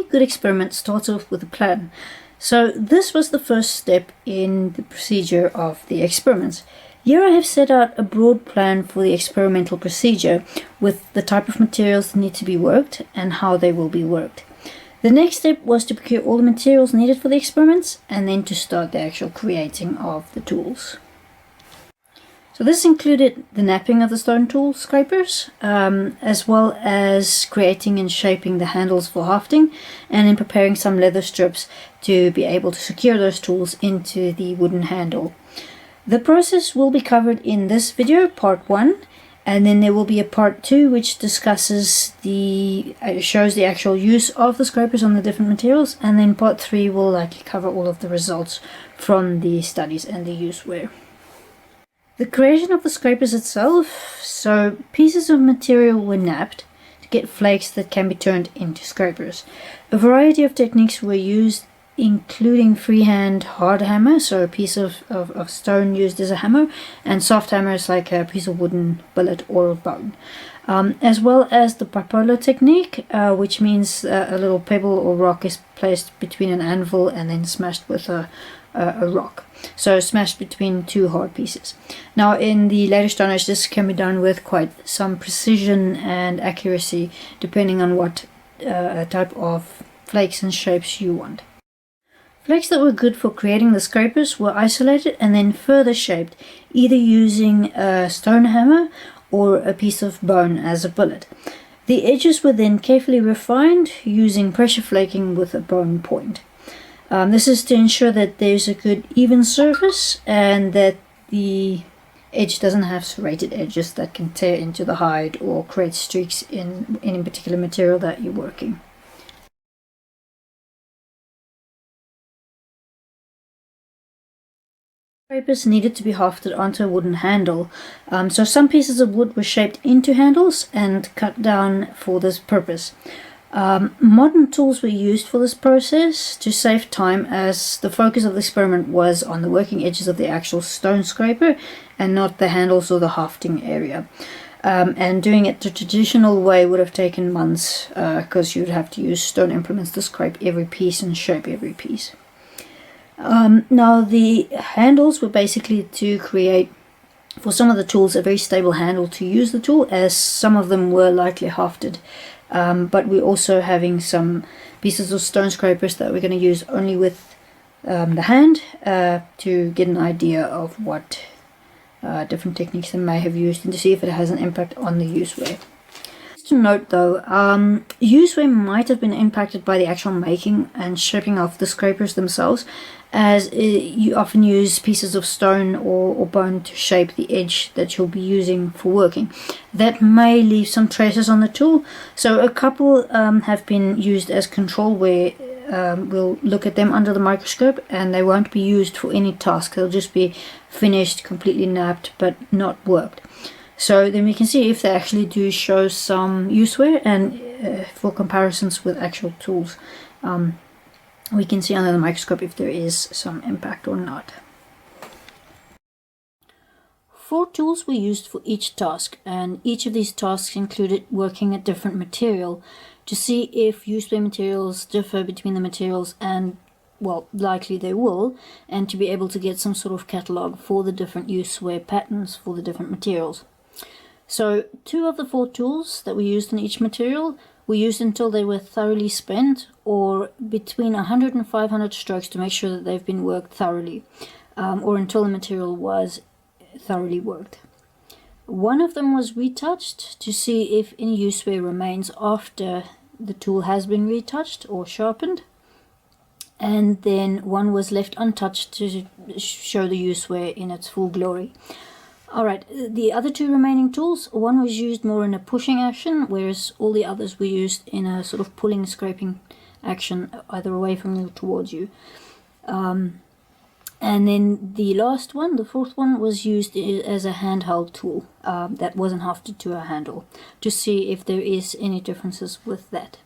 good experiment starts off with a plan. So this was the first step in the procedure of the experiments. Here I have set out a broad plan for the experimental procedure with the type of materials that need to be worked and how they will be worked. The next step was to procure all the materials needed for the experiments and then to start the actual creating of the tools. So this included the napping of the stone tool scrapers, as well as creating and shaping the handles for hafting, and in preparing some leather strips to be able to secure those tools into the wooden handle. The process will be covered in this video, part 1, and then there will be a part 2 which discusses shows the actual use of the scrapers on the different materials, and then part 3 will likely cover all of the results from the studies and the use where. The creation of the scrapers itself, so pieces of material were napped to get flakes that can be turned into scrapers. A variety of techniques were used, including freehand hard hammer, so a piece of stone used as a hammer, and soft hammers like a piece of wooden billet or bone. As well as the bipolar technique, which means a little pebble or rock is placed between an anvil and then smashed with a rock. So smashed between two hard pieces. Now in the later Stone Age this can be done with quite some precision and accuracy depending on what type of flakes and shapes you want. Flakes that were good for creating the scrapers were isolated and then further shaped, either using a stone hammer or a piece of bone as a billet. The edges were then carefully refined using pressure flaking with a bone point. This is to ensure that there's a good even surface and that the edge doesn't have serrated edges that can tear into the hide or create streaks in any particular material that you're working. Scrapers needed to be hafted onto a wooden handle, so some pieces of wood were shaped into handles and cut down for this purpose. Modern tools were used for this process to save time, as the focus of the experiment was on the working edges of the actual stone scraper and not the handles or the hafting area. And doing it the traditional way would have taken months, because you'd have to use stone implements to scrape every piece and shape every piece. Now the handles were basically to create, for some of the tools, a very stable handle to use the tool, as some of them were lightly hafted. But we're also having some pieces of stone scrapers that we're going to use only with the hand to get an idea of what different techniques they may have used and to see if it has an impact on the use wear. To note though, use wear might have been impacted by the actual making and shaping of the scrapers themselves, as you often use pieces of stone or bone to shape the edge that you'll be using for working. That may leave some traces on the tool, so a couple have been used as control where we'll look at them under the microscope and they won't be used for any task. They'll just be finished, completely napped but not worked. So then we can see if they actually do show some use wear, and for comparisons with actual tools we can see under the microscope if there is some impact or not. 4 tools were used for each task, and each of these tasks included working a different material to see if use wear materials differ between the materials, and well, likely they will, and to be able to get some sort of catalogue for the different use wear patterns for the different materials. So 2 of the 4 tools that were used in each material were used until they were thoroughly spent, or between 100 and 500 strokes to make sure that they've been worked thoroughly, or until the material was thoroughly worked. 1 of them was retouched to see if any use wear remains after the tool has been retouched or sharpened, and then 1 was left untouched to show the use wear in its full glory. Alright, the other 2 remaining tools, 1 was used more in a pushing action, whereas all the others were used in a sort of pulling, scraping action, either away from you or towards you. And then the last one, the 4th one, was used as a handheld tool that wasn't hafted to a handle, to see if there is any differences with that.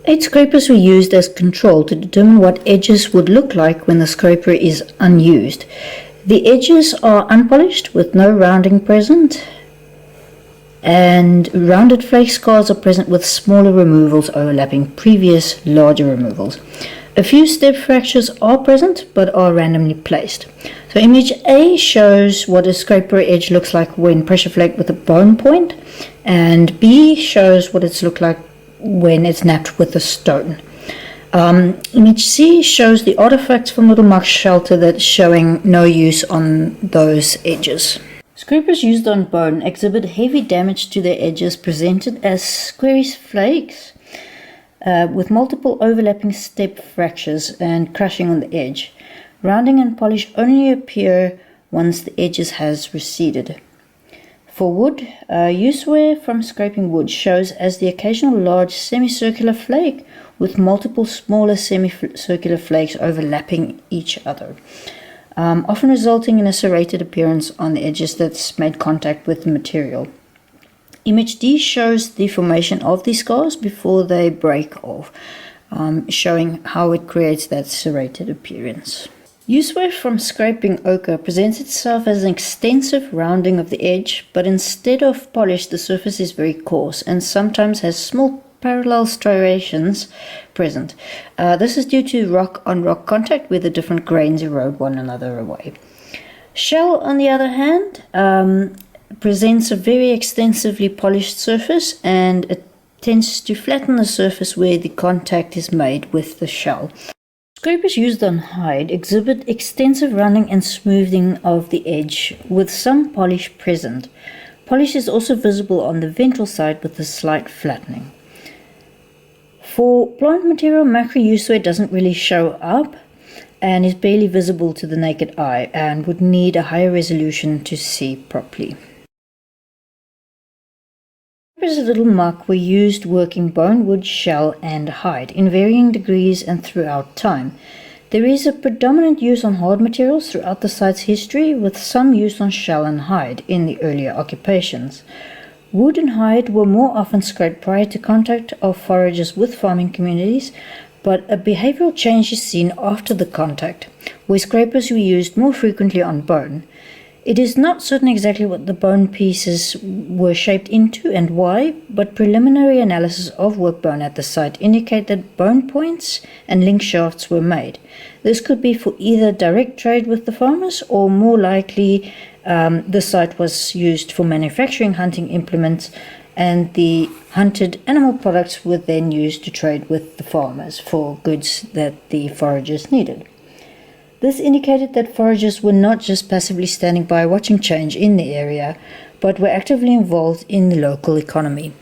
8 scrapers were used as control to determine what edges would look like when the scraper is unused. The edges are unpolished with no rounding present, and rounded flake scars are present with smaller removals overlapping previous larger removals. A few step fractures are present but are randomly placed. So image A shows what a scraper edge looks like when pressure flaked with a bone point, and B shows what it's looked like when it's napped with a stone. Image C shows the artifacts from Little Muck Shelter that's showing no use on those edges. Scrapers used on bone exhibit heavy damage to their edges presented as squarish flakes with multiple overlapping step fractures and crushing on the edge. Rounding and polish only appear once the edges has receded. For wood, use wear from scraping wood shows as the occasional large semicircular flake with multiple smaller semicircular flakes overlapping each other, often resulting in a serrated appearance on the edges that's made contact with the material. Image D shows the formation of these scars before they break off, showing how it creates that serrated appearance. Useware from scraping ochre presents itself as an extensive rounding of the edge, but instead of polish, the surface is very coarse and sometimes has small parallel striations present. This is due to rock-on-rock contact where the different grains erode one another away. Shell, on the other hand, presents a very extensively polished surface, and it tends to flatten the surface where the contact is made with the shell. Scrapers used on hide exhibit extensive rounding and smoothing of the edge, with some polish present. Polish is also visible on the ventral side with a slight flattening. For plant material, macro useware doesn't really show up and is barely visible to the naked eye and would need a higher resolution to see properly. Scrapers at Little Muck were used working bone, wood, shell and hide in varying degrees and throughout time. There is a predominant use on hard materials throughout the site's history, with some use on shell and hide in the earlier occupations. Wood and hide were more often scraped prior to contact of foragers with farming communities, but a behavioral change is seen after the contact, where scrapers were used more frequently on bone. It is not certain exactly what the bone pieces were shaped into and why, but preliminary analysis of work bone at the site indicate that bone points and link shafts were made. This could be for either direct trade with the farmers, or more likely the site was used for manufacturing hunting implements, and the hunted animal products were then used to trade with the farmers for goods that the foragers needed. This indicated that foragers were not just passively standing by watching change in the area, but were actively involved in the local economy.